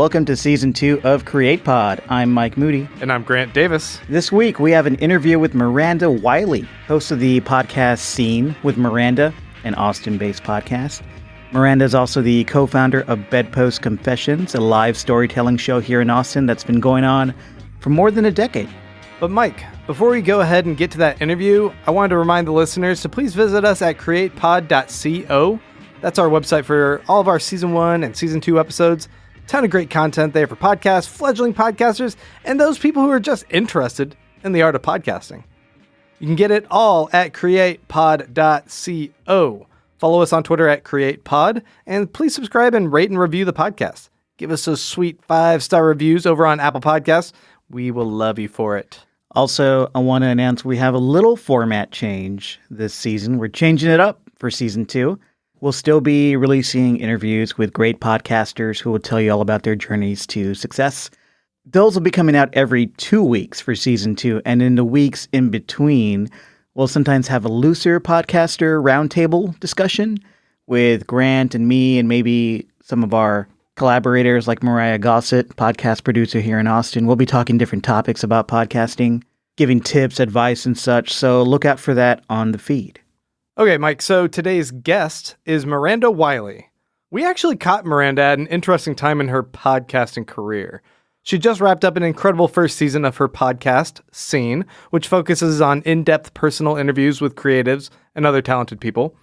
welcome to Season 2 of Create Pod. I'm Mike Moody. And I'm Grant Davis. This week, we have an interview with Miranda Wylie, host of the podcast Scene with Miranda, an Austin-based podcast. Miranda is also the co-founder of Bedpost Confessions, a live storytelling show here in Austin that's been going on for more than a decade. But Mike, before we go ahead and get to that interview, I wanted to remind the listeners to please visit us at createpod.co. That's our website for all of our Season 1 and Season 2 episodes. Ton of great content there for podcasts, fledgling podcasters, and those people who are just interested in the art of podcasting. You can get it all at createpod.co. Follow us on Twitter at createpod, and please subscribe and rate and review the podcast. Give us those sweet 5-star reviews over on Apple Podcasts. We will love you for it. Also, I want to announce we have a little format change this season. We're changing it up for Season 2. We'll still be releasing interviews with great podcasters who will tell you all about their journeys to success. Those will be coming out every 2 weeks for Season 2, and in the weeks in between, we'll sometimes have a looser podcaster roundtable discussion with Grant and me and maybe some of our collaborators like Mariah Gossett, podcast producer here in Austin. We'll be talking different topics about podcasting, giving tips, advice, and such, so look out for that on the feed. Okay, Mike, so today's guest is Miranda Wylie. We actually caught Miranda at an interesting time in her podcasting career. She just wrapped up an incredible first season of her podcast, Scene, which focuses on in-depth personal interviews with creatives and other talented people.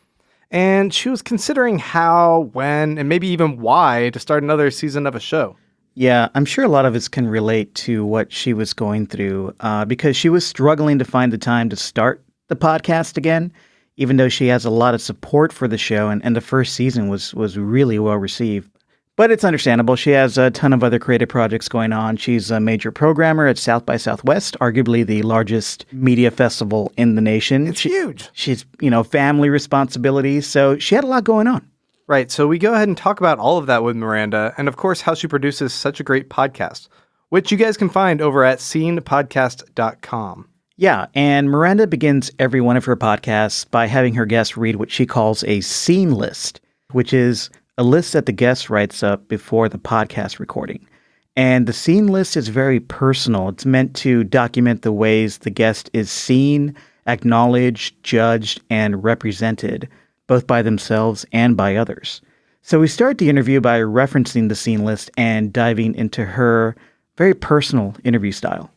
And she was considering how, when, and maybe even why to start another season of a show. Yeah, I'm sure a lot of us can relate to what she was going through because she was struggling to find the time to start the podcast again, even though she has a lot of support for the show, and the first season was really well received. But it's understandable. She has a ton of other creative projects going on. She's a major programmer at South by Southwest, arguably the largest media festival in the nation. It's huge. She's, family responsibilities, so she had a lot going on. Right, so we go ahead and talk about all of that with Miranda, and of course how she produces such a great podcast, which you guys can find over at scenepodcast.com. Yeah, and Miranda begins every one of her podcasts by having her guests read what she calls a scene list, which is a list that the guest writes up before the podcast recording. And the scene list is very personal. It's meant to document the ways the guest is seen, acknowledged, judged, and represented, both by themselves and by others. So we start the interview by referencing the scene list and diving into her very personal interview style.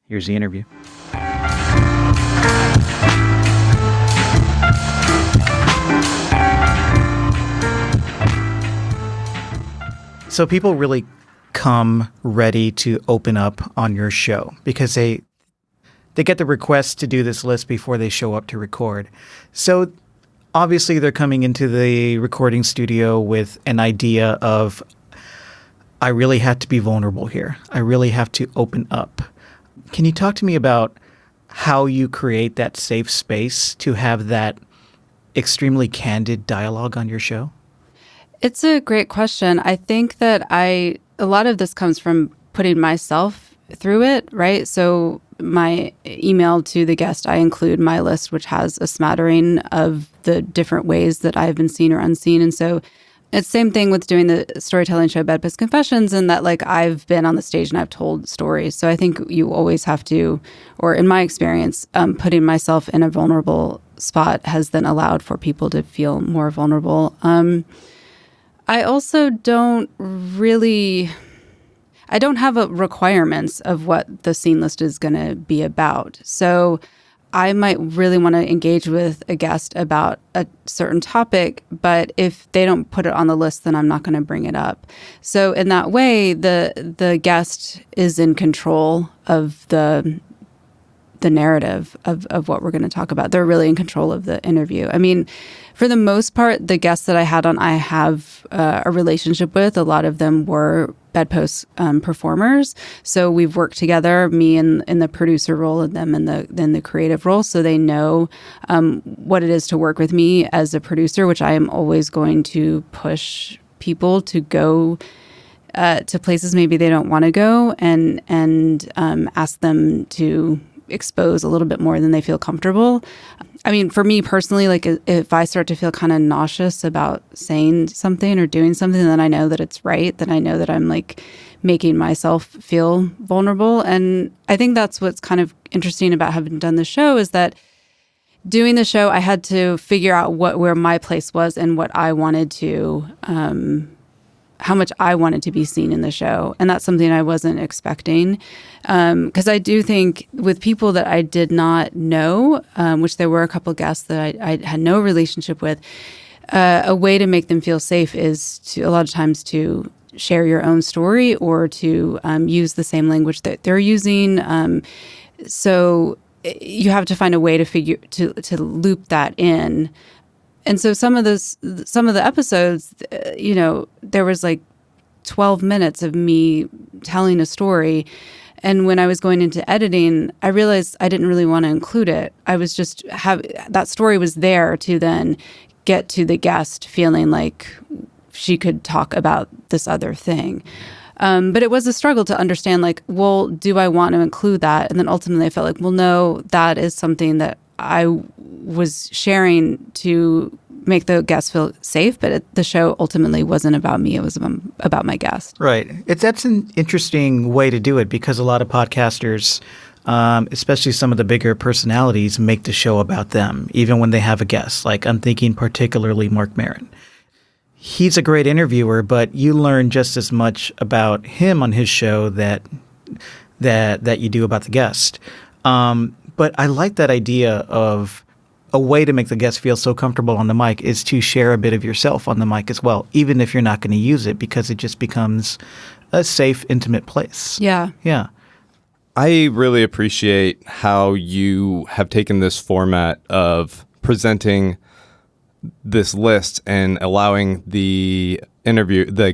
Here's the interview. So people really come ready to open up on your show because they get the request to do this list before they show up to record. So obviously they're coming into the recording studio with an idea of, I really have to be vulnerable here. I really have to open up. Can you talk to me about how you create that safe space to have that extremely candid dialogue on your show? It's a great question. I think that a lot of this comes from putting myself through it, right? So my email to the guest, I include my list, which has a smattering of the different ways that I've been seen or unseen. And so it's the same thing with doing the storytelling show Bedpost Confessions, and that I've been on the stage and I've told stories. So I think you always have to, or in my experience, putting myself in a vulnerable spot has then allowed for people to feel more vulnerable. I also don't have requirements of what the scene list is going to be about. So I might really want to engage with a guest about a certain topic, but if they don't put it on the list, then I'm not going to bring it up. So in that way, the guest is in control of the narrative of what we're going to talk about. They're really in control of the interview. I mean, for the most part, the guests that I had on, I have a relationship with. A lot of them were Bedpost performers. So we've worked together, me in the producer role and them in the creative role. So they know what it is to work with me as a producer, which I am always going to push people to go to places maybe they don't want to go and ask them to expose a little bit more than they feel comfortable. I mean, for me personally, like if I start to feel kind of nauseous about saying something or doing something, then I know that it's right. Then I know that I'm like making myself feel vulnerable. And I think that's what's kind of interesting about having done the show is that doing the show, I had to figure out where my place was and what I wanted to, how much I wanted to be seen in the show. And that's something I wasn't expecting. Because I do think with people that I did not know, which there were a couple guests that I had no relationship with, a way to make them feel safe is to a lot of times to share your own story or to use the same language that they're using. So you have to find a way to loop that in. And so some of the episodes, there was like 12 minutes of me telling a story. And when I was going into editing, I realized I didn't really want to include it. I was just that story was there to then get to the guest feeling like she could talk about this other thing. But it was a struggle to understand, like, well, do I want to include that? And then ultimately I felt like, well, no, that is something that I was sharing to make the guest feel safe, but the show ultimately wasn't about me. It was about my guest. Right. That's an interesting way to do it because a lot of podcasters, especially some of the bigger personalities, make the show about them, even when they have a guest. Like I'm thinking particularly Mark Maron. He's a great interviewer, but you learn just as much about him on his show that you do about the guest. But I like that idea of a way to make the guest feel so comfortable on the mic is to share a bit of yourself on the mic as well, even if you're not going to use it, because it just becomes a safe, intimate place. Yeah. Yeah. I really appreciate how you have taken this format of presenting this list and allowing the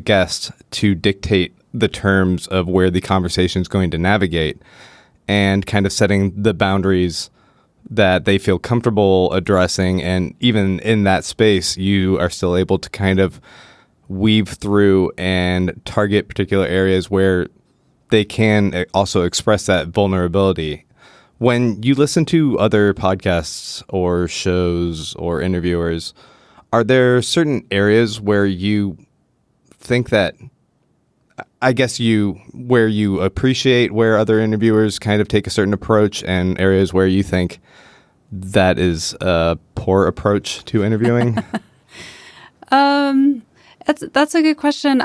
guest to dictate the terms of where the conversation is going to navigate and kind of setting the boundaries that they feel comfortable addressing. And even in that space, you are still able to kind of weave through and target particular areas where they can also express that vulnerability. When you listen to other podcasts or shows or interviewers, are there certain areas where you think that, where you appreciate where other interviewers kind of take a certain approach and areas where you think that is a poor approach to interviewing? That's a good question.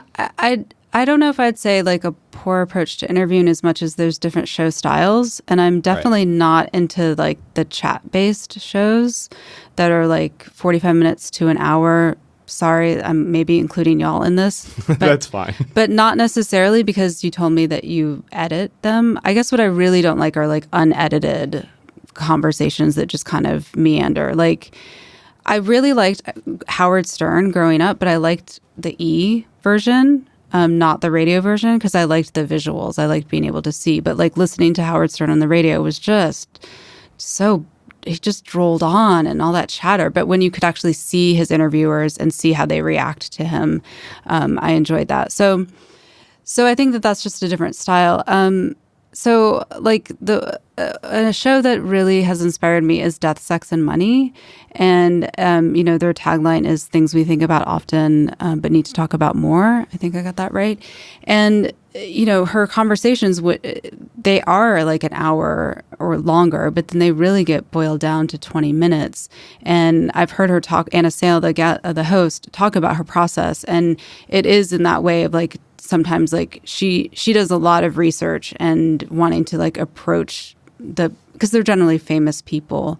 I don't know if I'd say like a poor approach to interviewing as much as there's different show styles. And I'm definitely not into like the chat-based shows that are like 45 minutes to an hour. Sorry, I'm maybe including y'all in this. But, That's fine. But not necessarily because you told me that you edit them. I guess what I really don't like are like unedited conversations that just kind of meander. Like I really liked Howard Stern growing up, but I liked the E version. Not the radio version, because I liked the visuals. I liked being able to see. But like listening to Howard Stern on the radio was just so, he just drolled on and all that chatter. But when you could actually see his interviewers and see how they react to him, I enjoyed that. So I think that that's just a different style. So like a show that really has inspired me is Death, Sex, and Money. And, their tagline is things we think about often, but need to talk about more. I think I got that right. And, her conversations, they are like an hour or longer, but then they really get boiled down to 20 minutes. And I've heard her talk, Anna Sale, the host, talk about her process. And it is in that way of like, sometimes like she does a lot of research and wanting to like approach because they're generally famous people,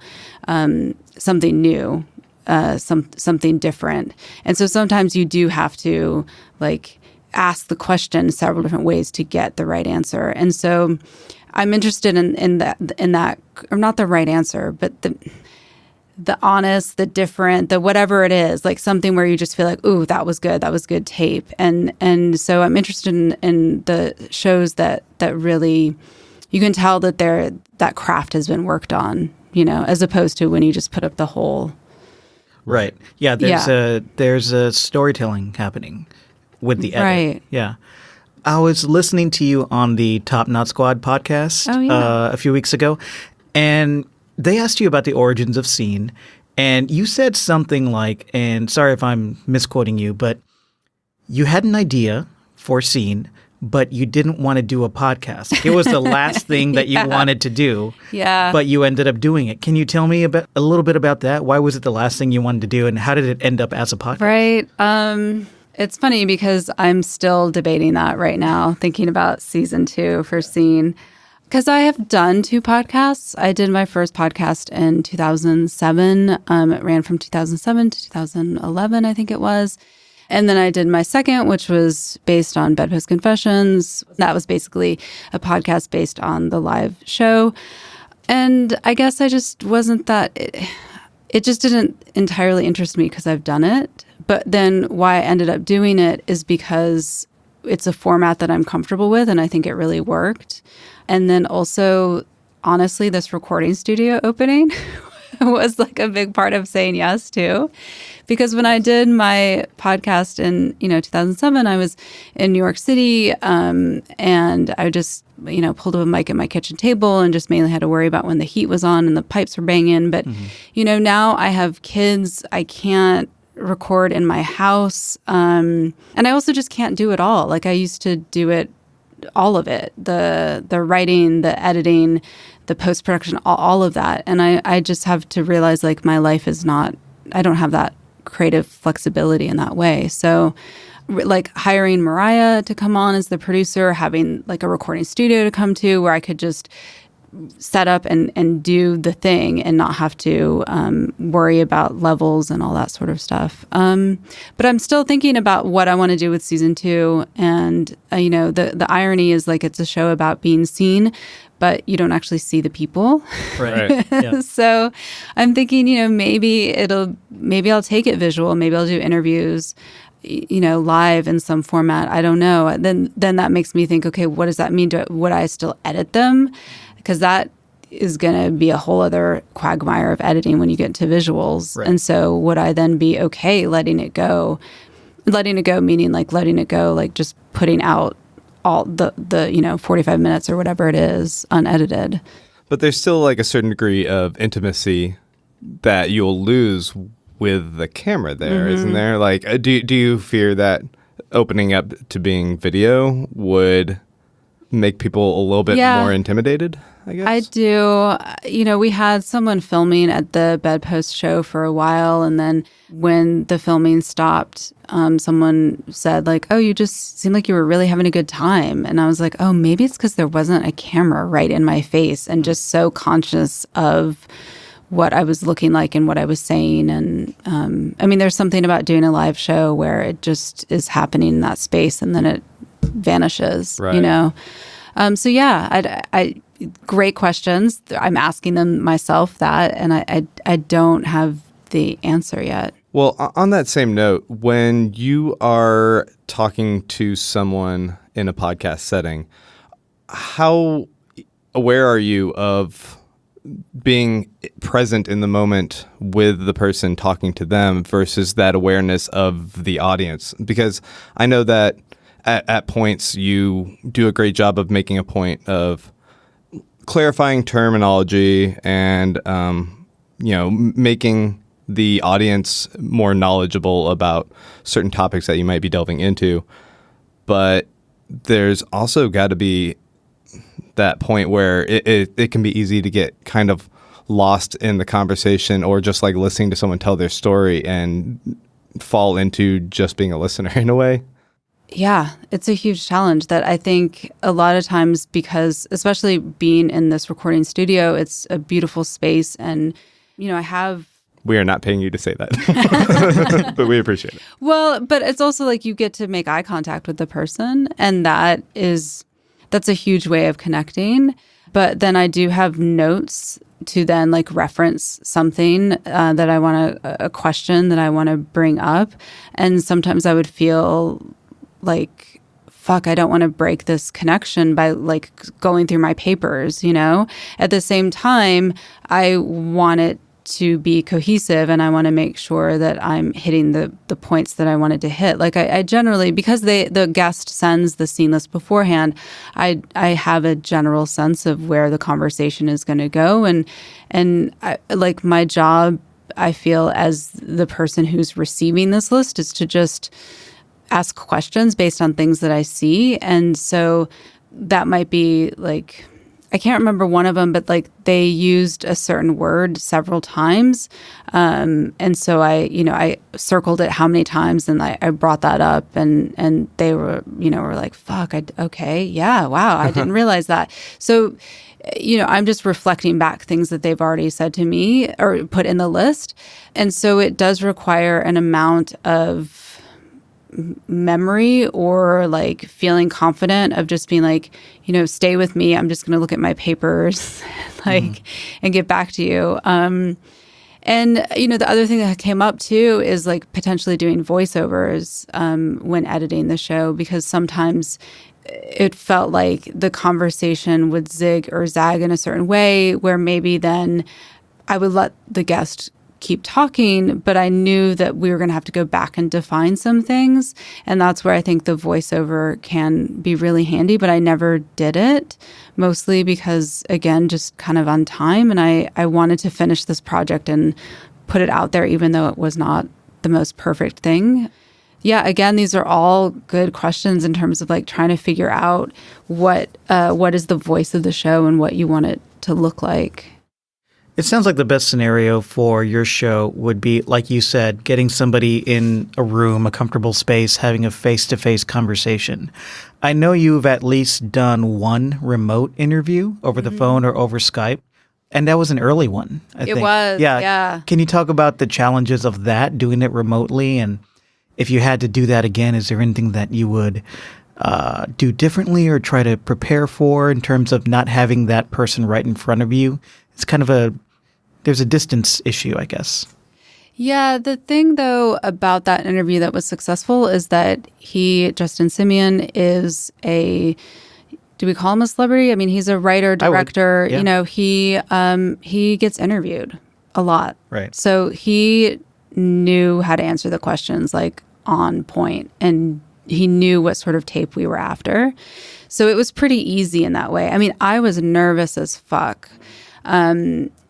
something new, something different. And so sometimes you do have to like ask the question several different ways to get the right answer. And so I'm interested in that, or not the right answer, but the honest, the different, the whatever it is, like something where you just feel like, ooh, that was good tape. And so I'm interested in the shows that really, you can tell that that craft has been worked on, as opposed to when you just put up the whole. Right. Yeah. There's a storytelling happening with the edit. Right. Yeah. I was listening to you on the Top Knot Squad podcast a few weeks ago. And they asked you about the origins of Scene, and you said something like, and sorry if I'm misquoting you, but you had an idea for Scene, but you didn't want to do a podcast. It was the last thing that you wanted to do, but you ended up doing it. Can you tell me a little bit about that? Why was it the last thing you wanted to do, and how did it end up as a podcast? Right. It's funny because I'm still debating that right now, thinking about season 2 for Scene. Because I have done 2 podcasts. I did my first podcast in 2007. It ran from 2007 to 2011, I think it was. And then I did my second, which was based on Bedpost Confessions. That was basically a podcast based on the live show. And I guess I just wasn't that... It just didn't entirely interest me because I've done it. But then why I ended up doing it is because it's a format that I'm comfortable with, and I think it really worked. And then also, honestly, this recording studio opening was like a big part of saying yes too. Because when I did my podcast in, 2007, I was in New York City, and I just, pulled up a mic at my kitchen table and just mainly had to worry about when the heat was on and the pipes were banging. But, now I have kids. I can't record in my house. And I also just can't do it all. Like I used to do it, all of it, the writing, the editing, the post-production, all of that. And I just have to realize like my life is not, I don't have that creative flexibility in that way. So like hiring Mariah to come on as the producer, having like a recording studio to come to where I could just set up and do the thing and not have to worry about levels and all that sort of stuff. But I'm still thinking about what I want to do with season 2. And, the irony is like it's a show about being seen, but you don't actually see the people. Right. Yeah. So I'm thinking, maybe I'll take it visual. Maybe I'll do interviews, live in some format. I don't know. Then that makes me think, okay, what does that mean? Would I still edit them? Because that is going to be a whole other quagmire of editing when you get into visuals. Right. And so would I then be okay letting it go? Letting it go meaning like letting it go, like just putting out all the 45 minutes or whatever it is unedited. But there's still like a certain degree of intimacy that you'll lose with the camera there, isn't there? Like, do you fear that opening up to being video would make people a little bit more intimidated, I guess? I do. We had someone filming at the Bedpost show for a while, and then when the filming stopped, someone said like, oh, you just seemed like you were really having a good time. And I was like, oh, maybe it's because there wasn't a camera right in my face and just so conscious of what I was looking like and what I was saying. And there's something about doing a live show where it just is happening in that space and then it vanishes, right. So yeah, I great questions. I'm asking them myself that, and I don't have the answer yet. Well, on that same note, when you are talking to someone in a podcast setting, how aware are you of being present in the moment with the person talking to them versus that awareness of the audience? Because I know that at points you do a great job of making a point of clarifying terminology and making the audience more knowledgeable about certain topics that you might be delving into. But there's also got to be that point where it can be easy to get kind of lost in the conversation or just like listening to someone tell their story and fall into just being a listener in a way. Yeah, it's a huge challenge that I think a lot of times, because especially being in this recording studio, it's a beautiful space. And, We are not paying you to say that, but we appreciate it. Well, but it's also like you get to make eye contact with the person, and that's a huge way of connecting. But then I do have notes to then like reference something that I want a question that I want to bring up. And sometimes I would feel like, fuck, I don't want to break this connection by like going through my papers, At the same time, I want it to be cohesive, and I want to make sure that I'm hitting the points that I wanted to hit. Like I generally, because the guest sends the scene list beforehand, I have a general sense of where the conversation is going to go, and I, like my job, I feel as the person who's receiving this list is to just ask questions based on things that I see, and so that might be like, I can't remember one of them, but like they used a certain word several times. And so I circled it how many times, and I brought that up, and they were like, fuck, okay, yeah, wow, I didn't realize that. So, I'm just reflecting back things that they've already said to me or put in the list. And so it does require an amount of memory or like feeling confident of just being like, stay with me. I'm just going to look at my papers and get back to you. And, the other thing that came up too is like potentially doing voiceovers when editing the show, because sometimes it felt like the conversation would zig or zag in a certain way where maybe then I would let the guest keep talking, but I knew that we were going to have to go back and define some things. And that's where I think the voiceover can be really handy, but I never did it, mostly because, again, just kind of on time. And I wanted to finish this project and put it out there, even though it was not the most perfect thing. Yeah, again, these are all good questions in terms of like trying to figure out what is the voice of the show and what you want it to look like. It sounds like the best scenario for your show would be, like you said, getting somebody in a room, a comfortable space, having a face-to-face conversation. I know you've at least done one remote interview over the phone or over Skype, and that was an early one, I think. It was, yeah. Can you talk about the challenges of that, doing it remotely? And if you had to do that again, is there anything that you would do differently or try to prepare for in terms of not having that person right in front of you? It's kind of there's a distance issue, I guess. Yeah, the thing though about that interview that was successful is that Justin Simeon is do we call him a celebrity? I mean, he's a writer, director. Yeah. He gets interviewed a lot. Right. So he knew how to answer the questions like on point, and he knew what sort of tape we were after. So it was pretty easy in that way. I mean, I was nervous as fuck.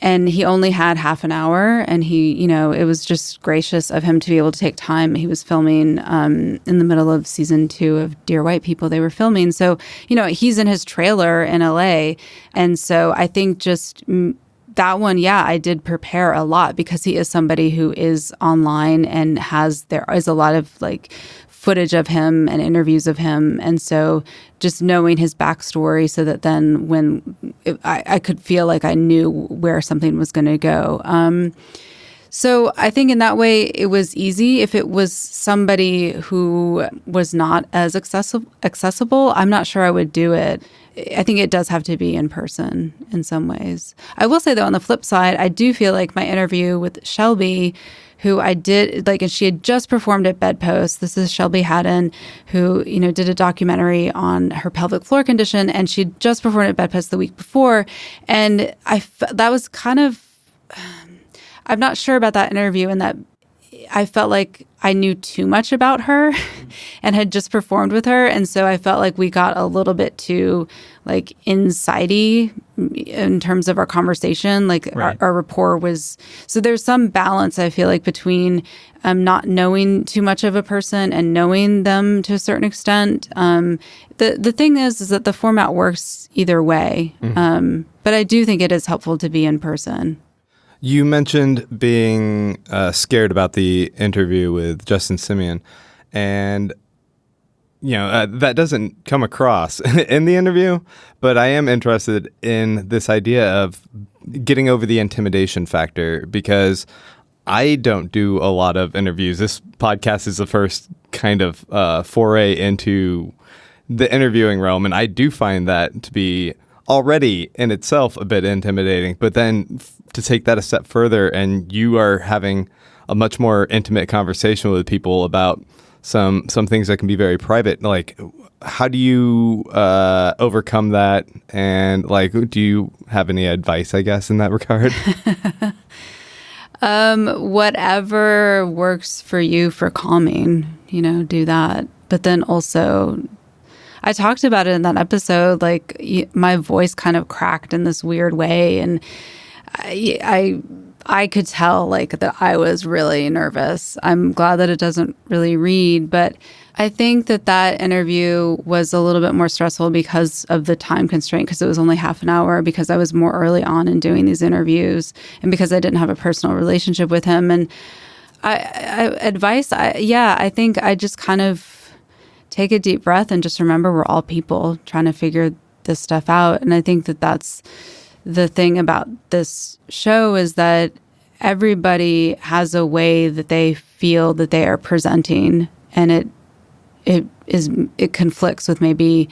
And he only had half an hour, and it was just gracious of him to be able to take time. He was filming in the middle of season 2 of Dear White People. They were filming. So, he's in his trailer in LA. And so I think just that one, yeah, I did prepare a lot because he is somebody who is online and there is a lot of like footage of him and interviews of him. And so just knowing his backstory so that then I could feel like I knew where something was going to go. So I think in that way it was easy. If it was somebody who was not as accessible, I'm not sure I would do it. I think it does have to be in person in some ways. I will say though, on the flip side, I do feel like my interview with Shelby, who I did, and she had just performed at Bedpost. This is Shelby Haddon, who, did a documentary on her pelvic floor condition, and she'd just performed at Bedpost the week before. And that was kind of, I'm not sure about that interview, in that I felt like I knew too much about her and had just performed with her. And so I felt like we got a little bit too like insidey in terms of our conversation. Like right. our rapport was, so there's some balance, I feel like, between not knowing too much of a person and knowing them to a certain extent. The thing is that the format works either way. But I do think it is helpful to be in person. You mentioned being scared about the interview with Justin Simeon, and that doesn't come across in the interview, but I am interested in this idea of getting over the intimidation factor, because I don't do a lot of interviews. This podcast is the first kind of foray into the interviewing realm, and I do find that to be already in itself a bit intimidating, but then to take that a step further, and you are having a much more intimate conversation with people about some things that can be very private. Like, how do you overcome that? And like, do you have any advice, I guess, in that regard? Whatever works for you for calming, do that. But then also, I talked about it in that episode, like my voice kind of cracked in this weird way. And I could tell like that I was really nervous. I'm glad that it doesn't really read, but I think that interview was a little bit more stressful because of the time constraint, because it was only half an hour, because I was more early on in doing these interviews, and because I didn't have a personal relationship with him. And I think I just kind of take a deep breath and just remember we're all people trying to figure this stuff out. And I think that's the thing about this show, is that everybody has a way that they feel that they are presenting, and it conflicts with maybe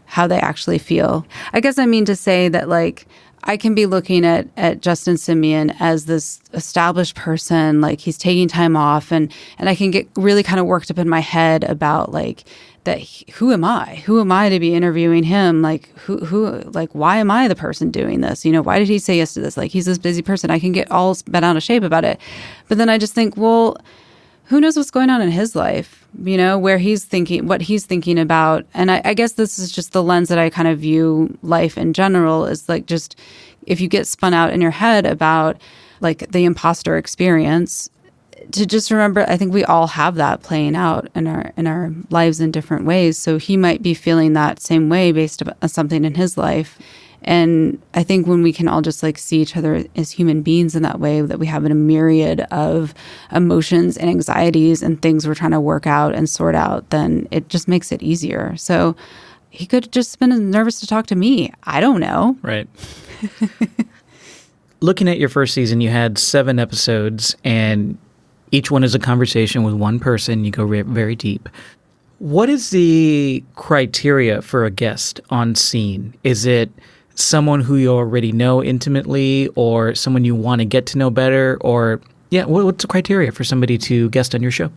how they actually feel. I guess I mean to say that, like, I can be looking at Justin Simien as this established person, like he's taking time off, and I can get really kind of worked up in my head about like that. Who am I? Who am I to be interviewing him? Like like, why am I the person doing this? Why did he say yes to this? Like, he's this busy person. I can get all bent out of shape about it. But then I just think, well, who knows what's going on in his life, where he's thinking, what he's thinking about. And I guess this is just the lens that I kind of view life in general, is like, just if you get spun out in your head about like the imposter experience, to just remember, I think we all have that playing out in our lives in different ways. So he might be feeling that same way based on something in his life. And I think when we can all just like see each other as human beings in that way, that we have a myriad of emotions and anxieties and things we're trying to work out and sort out, then it just makes it easier. So he could have just been nervous to talk to me. I don't know. Right. Looking at your first season, you had 7 episodes, and each one is a conversation with one person. You go very deep. What is the criteria for a guest on scene? Is it someone who you already know intimately, or someone you want to get to know better? Or, what's the criteria for somebody to guest on your show?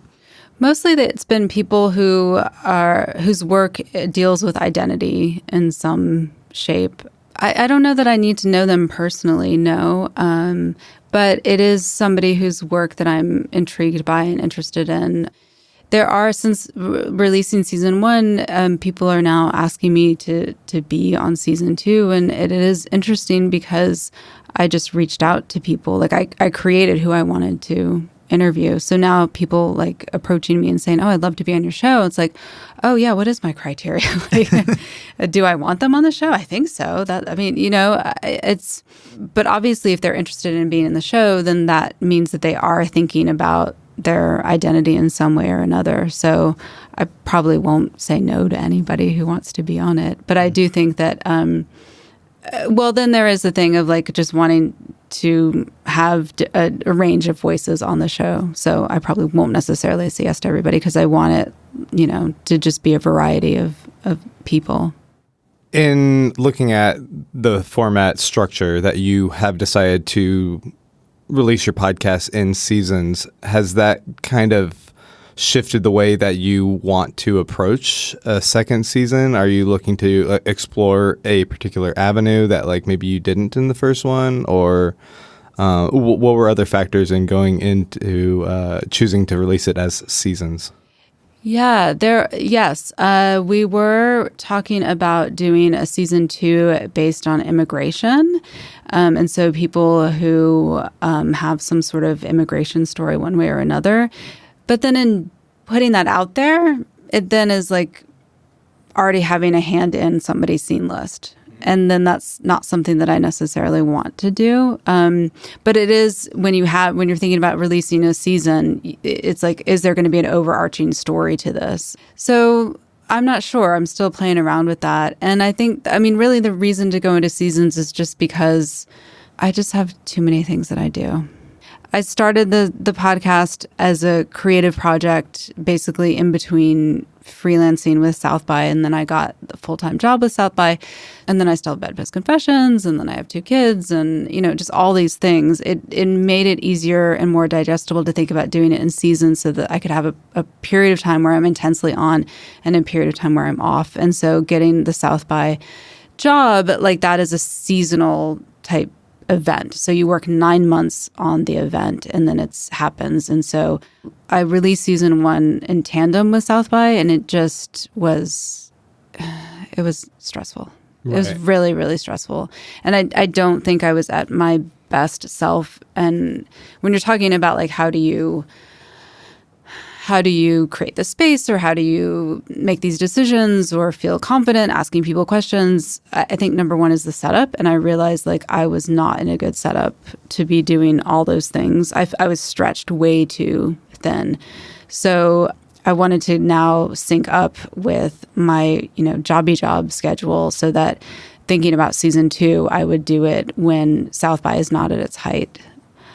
Mostly it's been people whose work deals with identity in some shape. I don't know that I need to know them personally, no. But it is somebody whose work that I'm intrigued by and interested in. There are, since releasing season 1, people are now asking me to be on season 2. And it is interesting because I just reached out to people. Like I created who I wanted to interview. So now people like approaching me and saying, "Oh, I'd love to be on your show." It's like, "Oh yeah, what is my criteria? Like, do I want them on the show? I think so." But obviously if they're interested in being in the show, then that means that they are thinking about their identity in some way or another. So I probably won't say no to anybody who wants to be on it. But I do think that, then there is the thing of like just wanting to have a range of voices on the show. So I probably won't necessarily say yes to everybody, because I want it, to just be a variety of people. In looking at the format structure that you have decided to release your podcast in seasons, has that kind of shifted the way that you want to approach a second season? Are you looking to explore a particular avenue that like maybe you didn't in the first one? Or what were other factors in going into choosing to release it as seasons? Yeah, we were talking about doing a season 2 based on immigration. And so people who have some sort of immigration story one way or another. But then in putting that out there, it then is like already having a hand in somebody's scene list. And then that's not something that I necessarily want to do. But it is when you're thinking about releasing a season, it's like, is there going to be an overarching story to this? So I'm not sure. I'm still playing around with that. And I think, really the reason to go into seasons is just because I just have too many things that I do. I started the podcast as a creative project, basically in between freelancing with South by, and then I got the full-time job with South by, and then I still have Bedpost Confessions, and then I have 2 kids, and just all these things. It made it easier and more digestible to think about doing it in seasons, so that I could have a period of time where I'm intensely on and a period of time where I'm off. And so getting the South by job like that is a seasonal type event. So you work 9 months on the event and then it happens. And so I released season 1 in tandem with South by, and it just was, it was stressful. Right. It was really, really stressful. And I don't think I was at my best self. And when you're talking about like, how do you create the space, or how do you make these decisions or feel confident asking people questions? I think number one is the setup. And I realized like I was not in a good setup to be doing all those things. I was stretched way too thin. So I wanted to now sync up with my, jobby job schedule so that thinking about season 2, I would do it when South by is not at its height.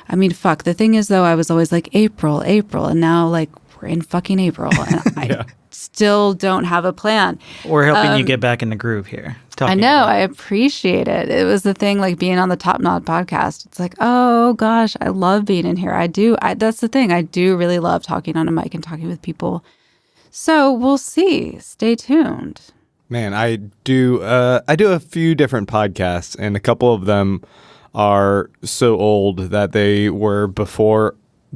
I mean, fuck. The thing is, though, I was always like, April. And now, like, we're in fucking April. And I still don't have a plan. We're helping you get back in the groove here. I know. I appreciate it. It was the thing, like, being on the Top Knot podcast. It's like, oh, gosh, I love being in here. I do. That's the thing. I do really love talking on a mic and talking with people. So we'll see. Stay tuned. Man, I do a few different podcasts, and a couple of them are so old that they were before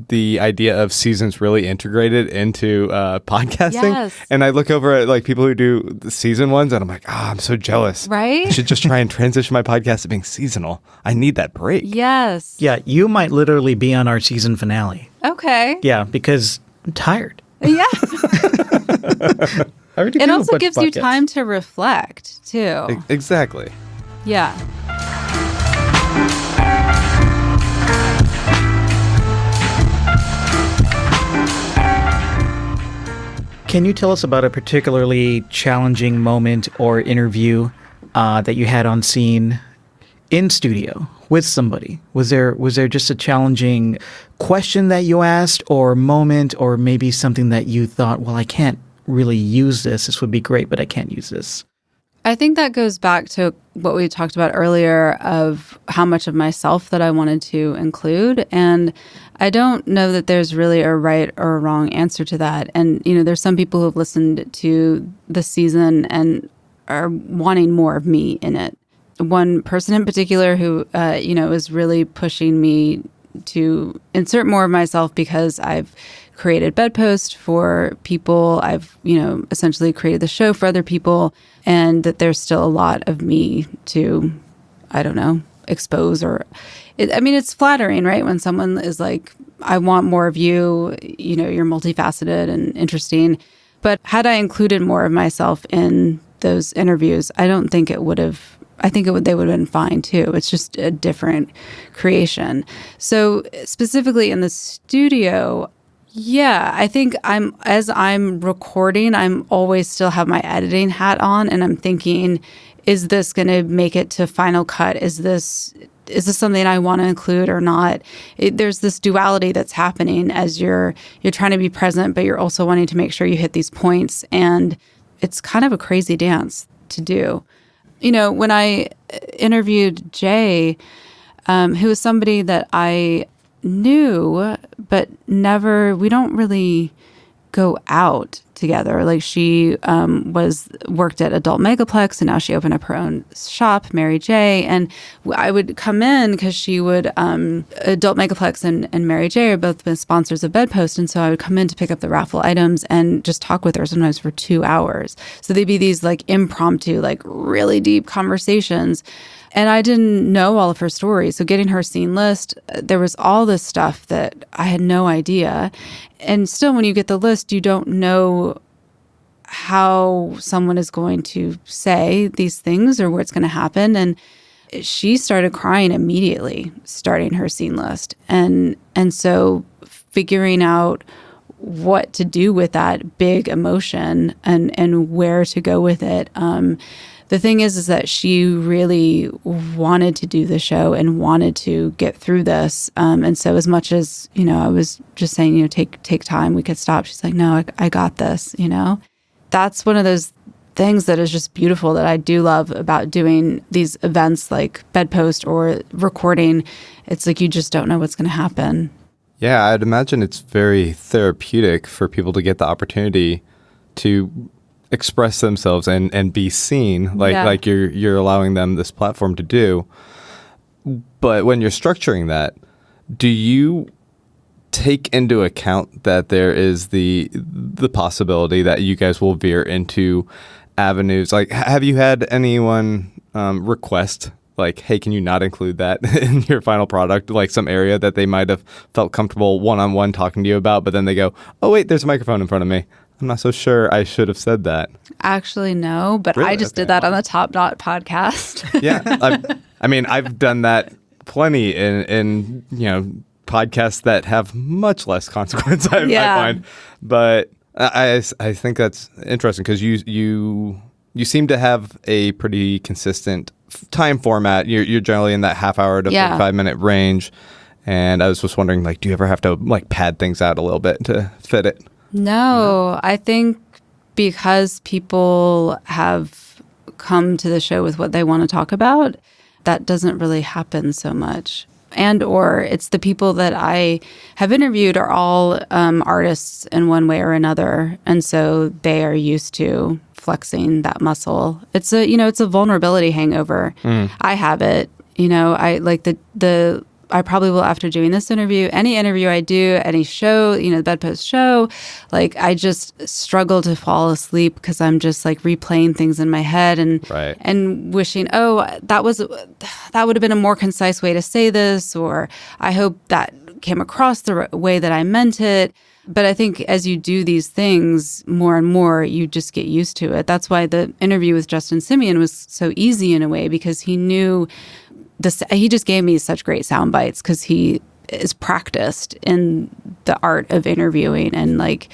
the idea of seasons really integrated into podcasting. Yes. And I look over at like people who do the season ones, and I'm like, I'm so jealous. Right? I should just try and transition my podcast to being seasonal. I need that break. Yes. Yeah, you might literally be on our season finale. Okay. Yeah, because I'm tired. Yeah. It also gives you time to reflect, too. Exactly. Yeah. Can you tell us about a particularly challenging moment or interview that you had on scene in studio with somebody? Was there just a challenging question that you asked, or moment, or maybe something that you thought, well, I can't really use this. This would be great, but I can't use this? I think that goes back to what we talked about earlier of how much of myself that I wanted to include. And I don't know that there's really a right or a wrong answer to that. And, there's some people who have listened to the season and are wanting more of me in it. One person in particular who, is really pushing me to insert more of myself because I've created Bedpost for people. I've, essentially created the show for other people, and that there's still a lot of me to, expose it's flattering, right? When someone is like, I want more of you, you're multifaceted and interesting. But had I included more of myself in those interviews, I don't think it would have, they would have been fine too. It's just a different creation. So specifically in the studio, yeah, I think as I'm recording, I'm always still have my editing hat on, and I'm thinking, is this going to make it to final cut? Is this something I want to include or not? There's this duality that's happening as you're trying to be present, but you're also wanting to make sure you hit these points, and it's kind of a crazy dance to do. When I interviewed Jay, who was somebody that I knew, but we don't really go out together. Like she worked at Adult Megaplex, and now she opened up her own shop, Mary J. And I would come in because she would, Adult Megaplex and Mary J are both been sponsors of Bedpost. And so I would come in to pick up the raffle items and just talk with her sometimes for 2 hours. So they'd be these like impromptu, like really deep conversations. And I didn't know all of her stories. So getting her scene list, there was all this stuff that I had no idea. And still, when you get the list, you don't know how someone is going to say these things or what's going to happen. And she started crying immediately, starting her scene list. And so figuring out what to do with that big emotion and where to go with it. The thing is that she really wanted to do the show and wanted to get through this. And so as much as, I was just saying, take time, we could stop. She's like, no, I got this, That's one of those things that is just beautiful that I do love about doing these events like Bedpost or recording. It's like you just don't know what's going to happen. Yeah, I'd imagine it's very therapeutic for people to get the opportunity to express themselves and be seen like you're allowing them this platform to do. But when you're structuring that, do you take into account that there is the possibility that you guys will veer into avenues? Like, have you had anyone request, like, hey, can you not include that in your final product? Like some area that they might have felt comfortable one-on-one talking to you about, but then they go, oh, wait, there's a microphone in front of me. I'm not so sure I should have said that. Actually, no, but Really? I just did that on the Top Dot podcast. Yeah. I've done that plenty in podcasts that have much less consequence, I find. But I think that's interesting because you seem to have a pretty consistent time format. You're generally in that half hour to 45-minute range. And I was just wondering, like, do you ever have to like pad things out a little bit to fit it? No, I think because people have come to the show with what they want to talk about, that doesn't really happen so much. And or it's the people that I have interviewed are all artists in one way or another. And so they are used to flexing that muscle. It's a vulnerability hangover. I have it. I like I probably will, after doing this interview, any interview I do, any show, the Bedpost show, like I just struggle to fall asleep because I'm just like replaying things in my head and wishing, that would have been a more concise way to say this, or I hope that came across the way that I meant it. But I think as you do these things more and more, you just get used to it. That's why the interview with Justin Simeon was so easy in a way, because he knew he just gave me such great sound bites because he is practiced in the art of interviewing and like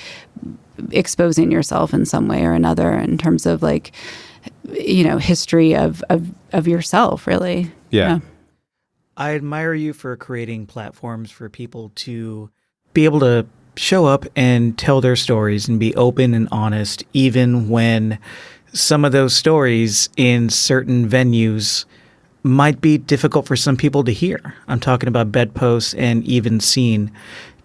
exposing yourself in some way or another in terms of like, history of yourself, really. Yeah. I admire you for creating platforms for people to be able to show up and tell their stories and be open and honest, even when some of those stories in certain venues might be difficult for some people to hear. I'm talking about Bedpost and Even Scene.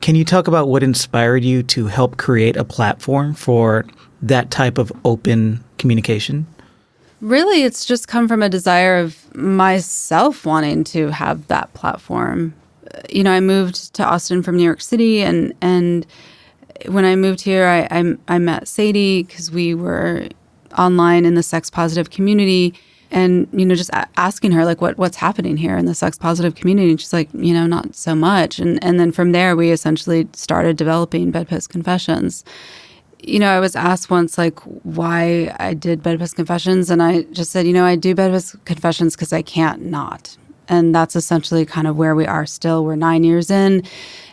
Can you talk about what inspired you to help create a platform for that type of open communication? Really, it's just come from a desire of myself wanting to have that platform. I moved to Austin from New York City, and when I moved here, I met Sadie because we were online in the sex positive community. And, just asking her, like, what's happening here in the sex positive community? And she's like, not so much. And then from there, we essentially started developing Bedpost Confessions. I was asked once, like, why I did Bedpost Confessions. And I just said, I do Bedpost Confessions because I can't not. And that's essentially kind of where we are still. We're 9 years in,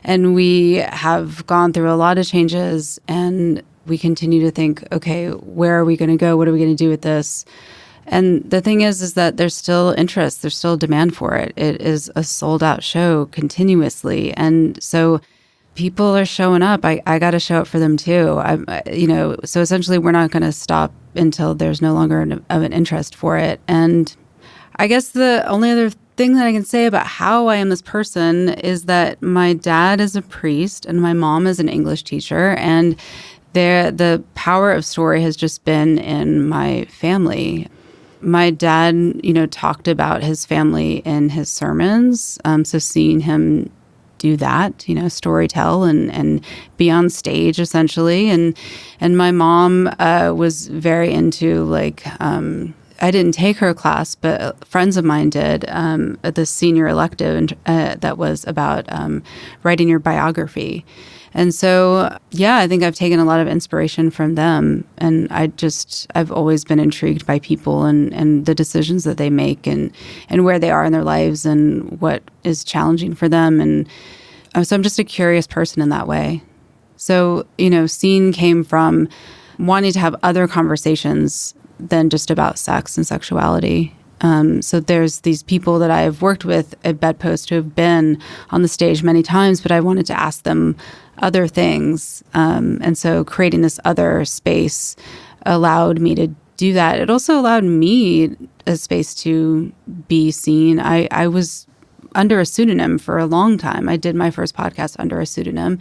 and we have gone through a lot of changes. And we continue to think, okay, where are we going to go? What are we going to do with this? And the thing is that there's still interest, there's still demand for it. It is a sold out show continuously. And so people are showing up. I got to show up for them too. So essentially we're not going to stop until there's no longer of an interest for it. And I guess the only other thing that I can say about how I am this person is that my dad is a priest and my mom is an English teacher. And the power of story has just been in my family. My dad, talked about his family in his sermons. So seeing him do that, story tell and be on stage essentially. And my mom was very into like, I didn't take her class, but friends of mine did at the senior elective that was about writing your biography. And so, I think I've taken a lot of inspiration from them. And I've always been intrigued by people and the decisions that they make and where they are in their lives and what is challenging for them. And so I'm just a curious person in that way. So, Scene came from wanting to have other conversations than just about sex and sexuality. So there's these people that I've worked with at Bedpost who have been on the stage many times, but I wanted to ask them other things. And so creating this other space allowed me to do that. It also allowed me a space to be seen. I was under a pseudonym for a long time. I did my first podcast under a pseudonym,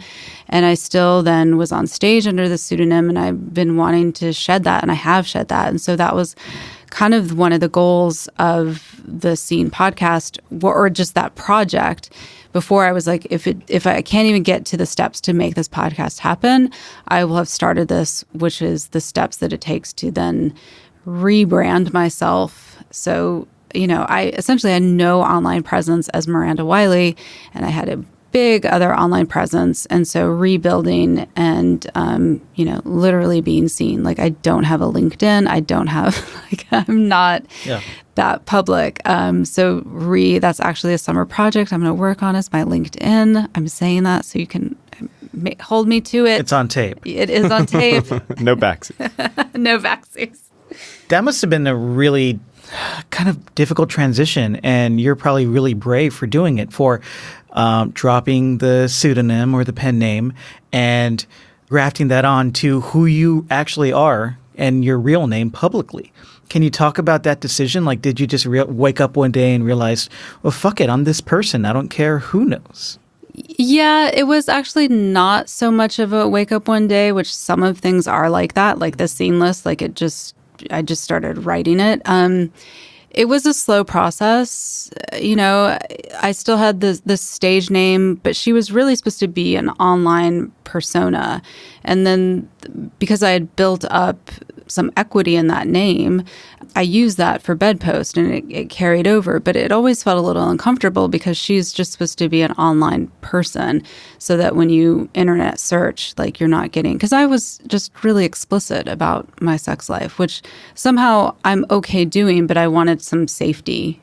and I still then was on stage under the pseudonym, and I've been wanting to shed that, and I have shed that. And so that was kind of one of the goals of the Scene podcast, or just that project. Before, I was like, if I can't even get to the steps to make this podcast happen, I will have started this, which is the steps that it takes to then rebrand myself. So, I essentially had no online presence as Miranda Wylie, and I had a big other online presence. And so rebuilding and, literally being seen. Like, I don't have a LinkedIn. I don't have, I'm not that public. So that's actually a summer project I'm going to work on is my LinkedIn. I'm saying that so you can hold me to it. It's on tape. It is on tape. No backseat. No backseats. That must have been a really kind of difficult transition, and you're probably really brave for doing it, for dropping the pseudonym or the pen name and grafting that on to who you actually are and your real name publicly. Can you talk about that decision? Like, did you just wake up one day and realize, well, fuck it, I'm this person. I don't care who knows. Yeah, it was actually not so much of a wake up one day, which some of things are like that, like the scene list, like I just started writing it. It was a slow process. I still had this stage name, but she was really supposed to be an online persona. And then because I had built up some equity in that name, I used that for Bedpost, and it carried over. But it always felt a little uncomfortable because she's just supposed to be an online person, so that when you internet search, like, you're not getting, because I was just really explicit about my sex life, which somehow I'm okay doing, but I wanted some safety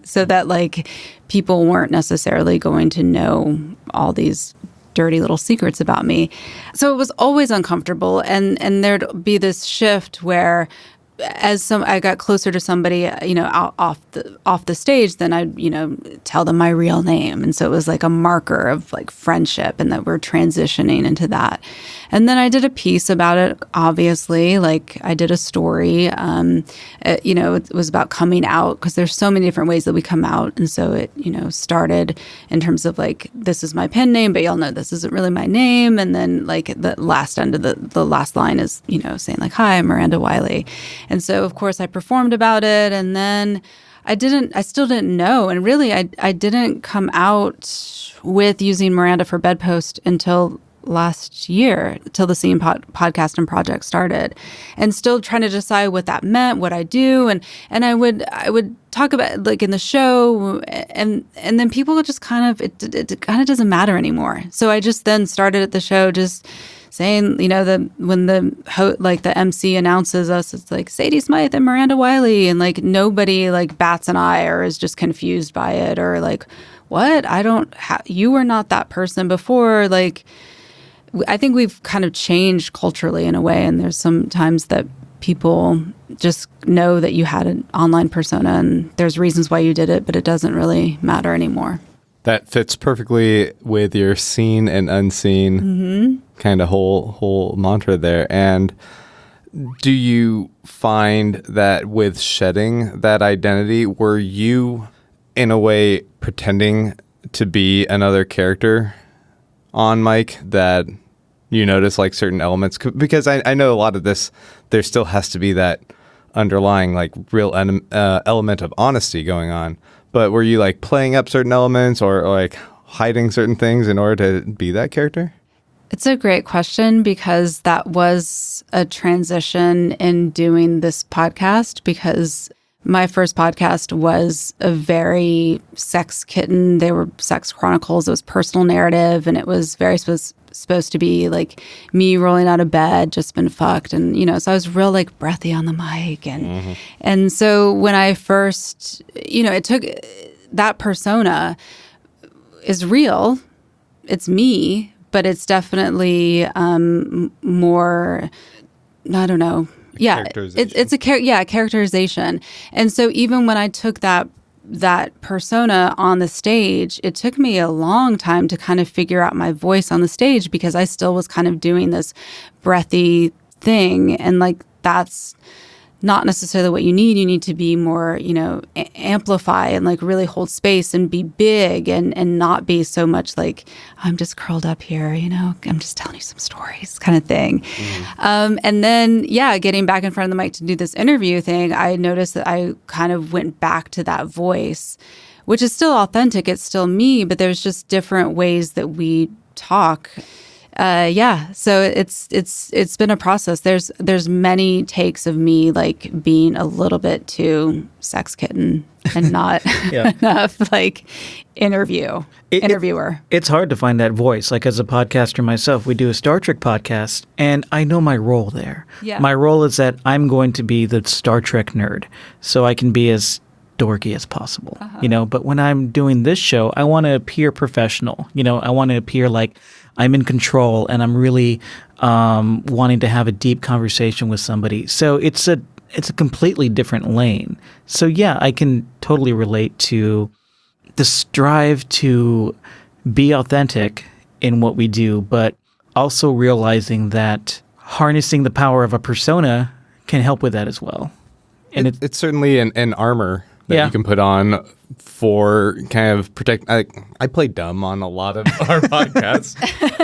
so that, like, people weren't necessarily going to know all these dirty little secrets about me. So it was always uncomfortable, and there'd be this shift where as I got closer to somebody, off the stage, then I'd, tell them my real name. And so it was like a marker of like friendship, and that we're transitioning into that. And then I did a piece about it, obviously, like I did a story, it was about coming out, because there's so many different ways that we come out. And so it, started in terms of like, this is my pen name, but y'all know this isn't really my name. And then like the last end of the last line is, saying like, hi, I'm Miranda Wylie. And so, of course, I performed about it, and then I still didn't know. And really, I didn't come out with using Miranda for Bedpost until last year, till the Scene podcast and project started, and still trying to decide what that meant, what I do. And I would talk about, like, in the show, and then people would just kind of, it kind of doesn't matter anymore. So I just then started at the show just saying, when the MC announces us, it's like Sadie Smythe and Miranda Wylie, and like nobody like bats an eye or is just confused by it, or like, what? You were not that person before. Like, I think we've kind of changed culturally in a way, and there's some times that people just know that you had an online persona, and there's reasons why you did it, but it doesn't really matter anymore. That fits perfectly with your seen and unseen kind of whole mantra there. And do you find that with shedding that identity, were you in a way pretending to be another character on mic, that you notice like certain elements? Because I know a lot of this, there still has to be that underlying like real element of honesty going on. But were you like playing up certain elements, or like hiding certain things in order to be that character? It's a great question, because that was a transition in doing this podcast, because my first podcast was a very sex kitten. They were sex chronicles. It was personal narrative, and it was very supposed to be like me rolling out of bed, just been fucked. And, so I was real like breathy on the mic. And so when I first, it took, that persona is real. It's me, but it's definitely more, I don't know. Yeah, it's a characterization. And so even when I took that persona on the stage, it took me a long time to kind of figure out my voice on the stage, because I still was kind of doing this breathy thing. And like, that's not necessarily what you need. You need to be more, amplify and like really hold space and be big and not be so much like, I'm just curled up here, I'm just telling you some stories kind of thing. And then, getting back in front of the mic to do this interview thing, I noticed that I kind of went back to that voice, which is still authentic. It's still me, but there's just different ways that we talk. So it's been a process. There's many takes of me like being a little bit too sex kitten and not enough like interviewer. It's hard to find that voice. Like as a podcaster myself, we do a Star Trek podcast, and I know my role there. Yeah. My role is that I'm going to be the Star Trek nerd, so I can be as dorky as possible, but when I'm doing this show, I want to appear professional. I want to appear like I'm in control and I'm really wanting to have a deep conversation with somebody. So it's a completely different lane. So yeah, I can totally relate to the strive to be authentic in what we do, but also realizing that harnessing the power of a persona can help with that as well. And it's certainly an armor that you can put on for kind of protect. I play dumb on a lot of our podcasts,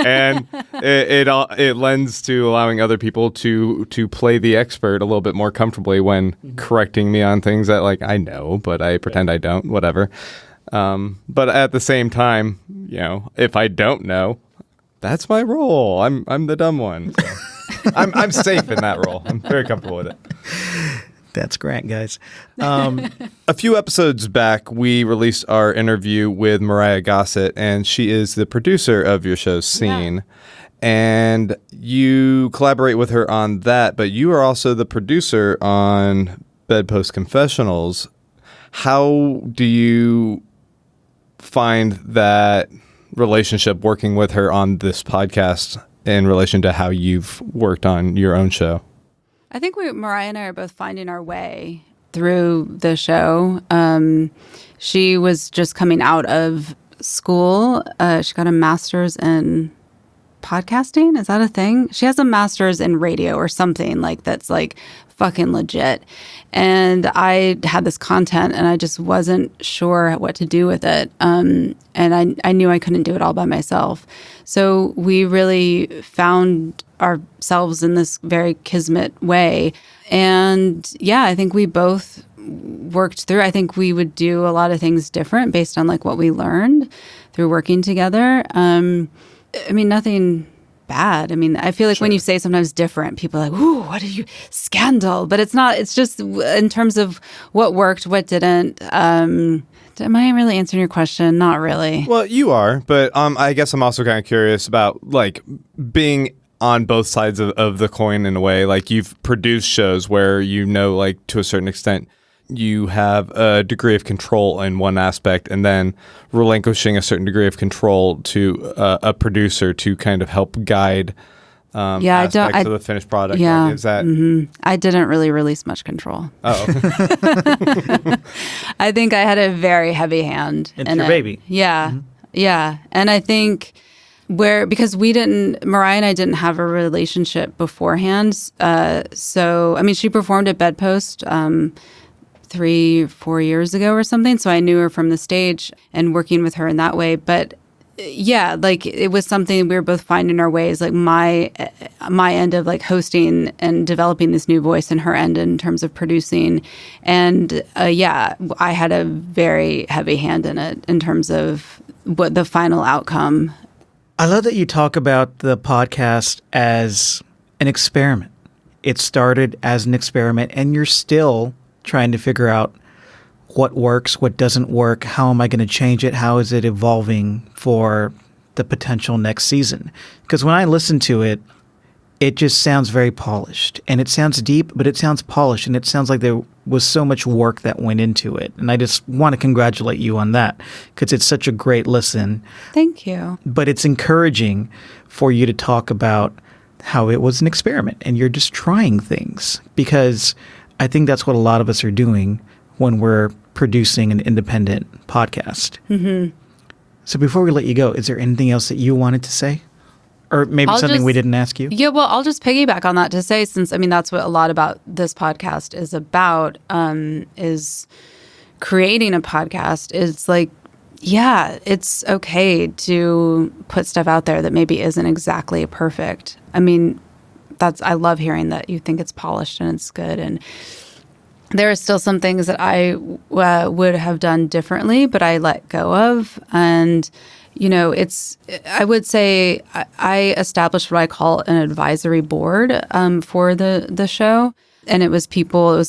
and it lends to allowing other people to play the expert a little bit more comfortably when correcting me on things that like I know, but I pretend I don't. Whatever. But at the same time, if I don't know, that's my role. I'm the dumb one. So I'm safe in that role. I'm very comfortable with it. That's great, guys. A few episodes back, we released our interview with Mariah Gossett, and she is the producer of your show, Scene. Yeah. And you collaborate with her on that, but you are also the producer on Bedpost Confessionals. How do you find that relationship working with her on this podcast in relation to how you've worked on your own show? I think Mariah and I are both finding our way through the show. She was just coming out of school. She got a master's in podcasting. Is that a thing? She has a master's in radio or something like that's like fucking legit. And I had this content and I just wasn't sure what to do with it. And I knew I couldn't do it all by myself. So we really found ourselves in this very kismet way. And I think we both worked through. I think we would do a lot of things different based on like what we learned through working together. Nothing bad. I feel like when you say sometimes different, people are like, ooh, what are you, scandal? But it's not, it's just in terms of what worked, what didn't. Am I really answering your question? Not really. Well, you are, but I guess I'm also kind of curious about like being on both sides of the coin in a way. Like you've produced shows where like to a certain extent you have a degree of control in one aspect, and then relinquishing a certain degree of control to a producer to kind of help guide aspects of the finished product. Yeah, like, is that? I didn't really release much control. Oh, I think I had a very heavy hand. It's your baby. Yeah, yeah, and I think because Mariah and I didn't have a relationship beforehand. So she performed at Bedpost 3-4 years ago or something. So I knew her from the stage and working with her in that way. But like it was something we were both finding our ways, like my end of like hosting and developing this new voice, and her end in terms of producing. And I had a very heavy hand in it in terms of what the final outcome. I love that you talk about the podcast as an experiment. It started as an experiment, and you're still trying to figure out what works, what doesn't work, how am I going to change it, how is it evolving for the potential next season. Because when I listen to it, it just sounds very polished, and it sounds deep, but it sounds polished, and it sounds like there was so much work that went into it. And I just want to congratulate you on that, because it's such a great listen. Thank you. But it's encouraging for you to talk about how it was an experiment and you're just trying things, because I think that's what a lot of us are doing when we're producing an independent podcast. Mm-hmm. So before we let you go, is there anything else that you wanted to say? Or maybe something we didn't ask you? Yeah, well, I'll just piggyback on that to say, since, I mean, that's what a lot about this podcast is about, is creating a podcast. Is like, yeah, it's okay to put stuff out there that maybe isn't exactly perfect. I mean, I love hearing that you think it's polished and it's good. And there are still some things that I would have done differently, but I let go of. And, you know, I would say I established what I call an advisory board for the show. And it was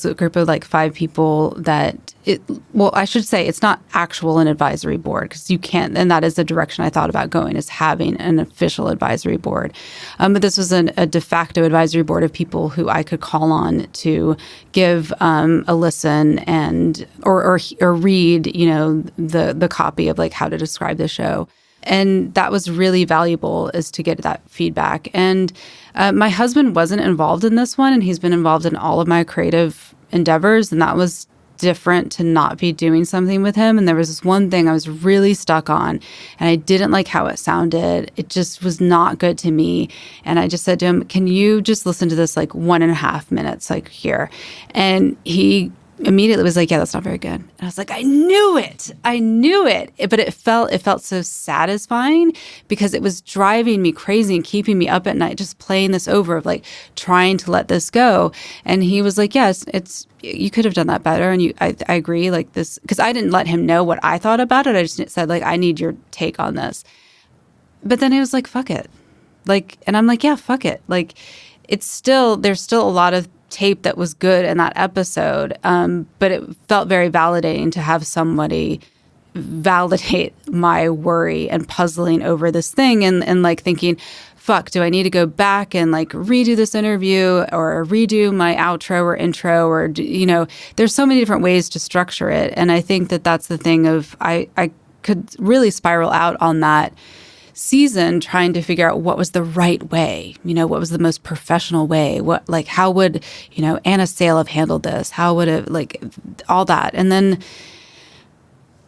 a group of like 5 people I should say it's not an advisory board, because you can't, and that is the direction I thought about going, is having an official advisory board. But this was a de facto advisory board of people who I could call on to give a listen and or read, you know, the copy of like how to describe the show. And that was really valuable, is to get that feedback. And my husband wasn't involved in this one, and he's been involved in all of my creative endeavors. And that was different to not be doing something with him. And there was this one thing I was really stuck on, and I didn't like how it sounded. It just was not good to me. And I just said to him, can you just listen to this like 1.5 minutes, like here? And he immediately was like, yeah, that's not very good. And I was like, I knew it. But it felt so satisfying, because it was driving me crazy and keeping me up at night, just playing this over, of like trying to let this go. And he was like, yes, you could have done that better. And I agree, like this, because I didn't let him know what I thought about it. I just said, like, I need your take on this. But then he was like, fuck it. Like, and I'm like, yeah, fuck it. Like, there's still a lot of tape that was good in that episode, but it felt very validating to have somebody validate my worry and puzzling over this thing, and like thinking, fuck, do I need to go back and like redo this interview or redo my outro or intro, or you know, there's so many different ways to structure it. And I think that that's the thing of I could really spiral out on that season trying to figure out what was the right way, you know, what was the most professional way, how would, you know, Anna Sale have handled this? How would it, like, all that? And then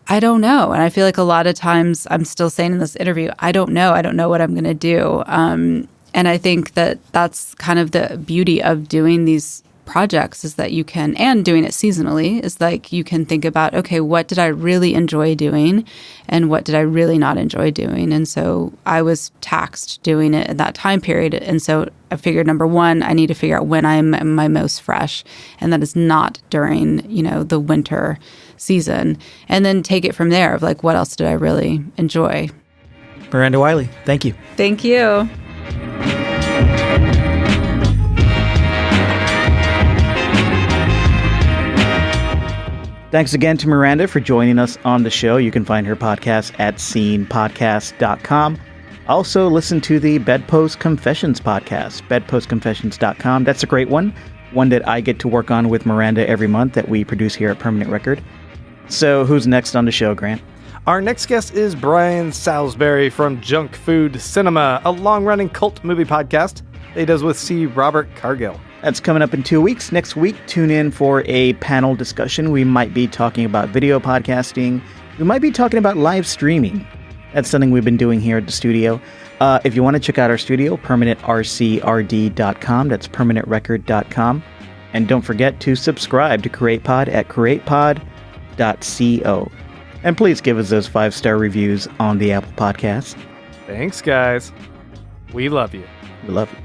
I don't know. And I feel like a lot of times I'm still saying in this interview, I don't know what I'm going to do. And I think that that's kind of the beauty of doing these projects, is that you can, and doing it seasonally, is like you can think about, okay, what did I really enjoy doing and what did I really not enjoy doing? And so I was taxed doing it at that time period. And so I figured, number one, I need to figure out when I'm my most fresh, and that is not during, you know, the winter season, and then take it from there of like, what else did I really enjoy? Miranda Wylie, thank you. Thank you. Thanks again to Miranda for joining us on the show. You can find her podcast at scenepodcast.com. Also, listen to the Bedpost Confessions podcast, bedpostconfessions.com. That's a great one that I get to work on with Miranda every month, that we produce here at Permanent Record. So who's next on the show, Grant? Our next guest is Brian Salisbury from Junk Food Cinema, a long-running cult movie podcast that he does with C. Robert Cargill. That's coming up in 2 weeks. Next week, tune in for a panel discussion. We might be talking about video podcasting. We might be talking about live streaming. That's something we've been doing here at the studio. If you want to check out our studio, permanentrcrd.com. That's permanentrecord.com. And don't forget to subscribe to CreatePod at createpod.co. And please give us those 5-star reviews on the Apple Podcast. Thanks, guys. We love you. We love you.